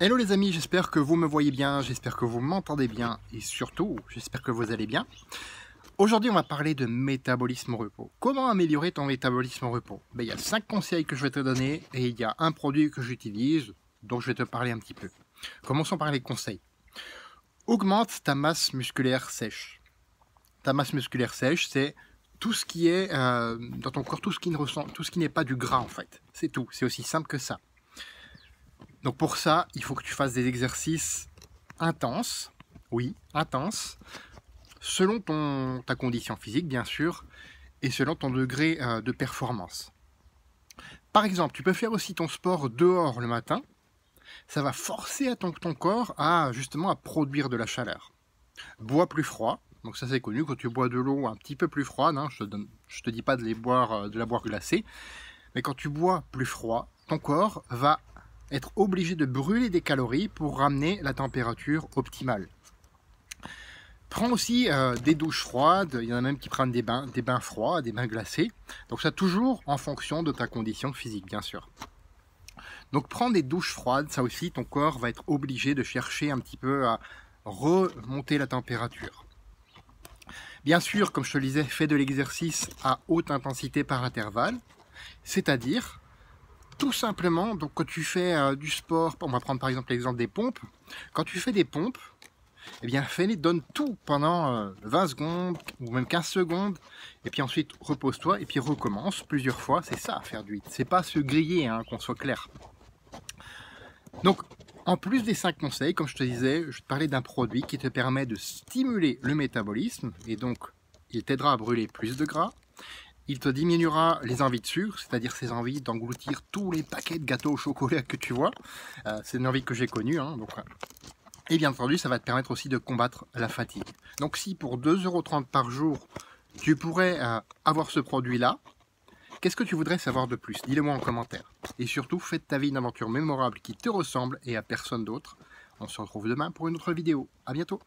Hello les amis, j'espère que vous me voyez bien, j'espère que vous m'entendez bien et surtout, j'espère que vous allez bien. Aujourd'hui, on va parler de métabolisme au repos. Comment améliorer ton métabolisme au repos? Il y a 5 conseils que je vais te donner et il y a un produit que j'utilise dont je vais te parler un petit peu. Commençons par les conseils. Augmente ta masse musculaire sèche. Ta masse musculaire sèche, c'est tout ce qui est dans ton corps, tout ce qui n'est pas du gras en fait. C'est tout, c'est aussi simple que ça. Donc pour ça, il faut que tu fasses des exercices intenses, oui, intenses, selon ta condition physique bien sûr, et selon ton degré de performance. Par exemple, tu peux faire aussi ton sport dehors le matin, ça va forcer ton corps justement à produire de la chaleur. Bois plus froid, donc ça c'est connu, quand tu bois de l'eau un petit peu plus froide, je te dis pas de la boire glacée, mais quand tu bois plus froid, ton corps va être obligé de brûler des calories pour ramener la température optimale. Prends aussi des douches froides, il y en a même qui prennent des bains froids, des bains glacés. Donc ça toujours en fonction de ta condition physique, bien sûr. Donc prends des douches froides, ça aussi ton corps va être obligé de chercher un petit peu à remonter la température. Bien sûr, comme je te le disais, fais de l'exercice à haute intensité par intervalle, c'est-à-dire tout simplement, donc quand tu fais du sport, on va prendre par exemple l'exemple des pompes, quand tu fais des pompes, eh bien donne tout pendant 20 secondes ou même 15 secondes, et puis ensuite repose-toi et puis recommence plusieurs fois, c'est ça faire du HIIT, c'est pas se griller, qu'on soit clair. Donc en plus des 5 conseils, comme je te disais, je te parlais d'un produit qui te permet de stimuler le métabolisme, et donc il t'aidera à brûler plus de gras. Il te diminuera les envies de sucre, c'est-à-dire ces envies d'engloutir tous les paquets de gâteaux au chocolat que tu vois. C'est une envie que j'ai connue. Et bien entendu, ça va te permettre aussi de combattre la fatigue. Donc si pour 2,30 € par jour, tu pourrais avoir ce produit-là, qu'est-ce que tu voudrais savoir de plus? Dis-le-moi en commentaire. Et surtout, fais de ta vie une aventure mémorable qui te ressemble et à personne d'autre. On se retrouve demain pour une autre vidéo. À bientôt.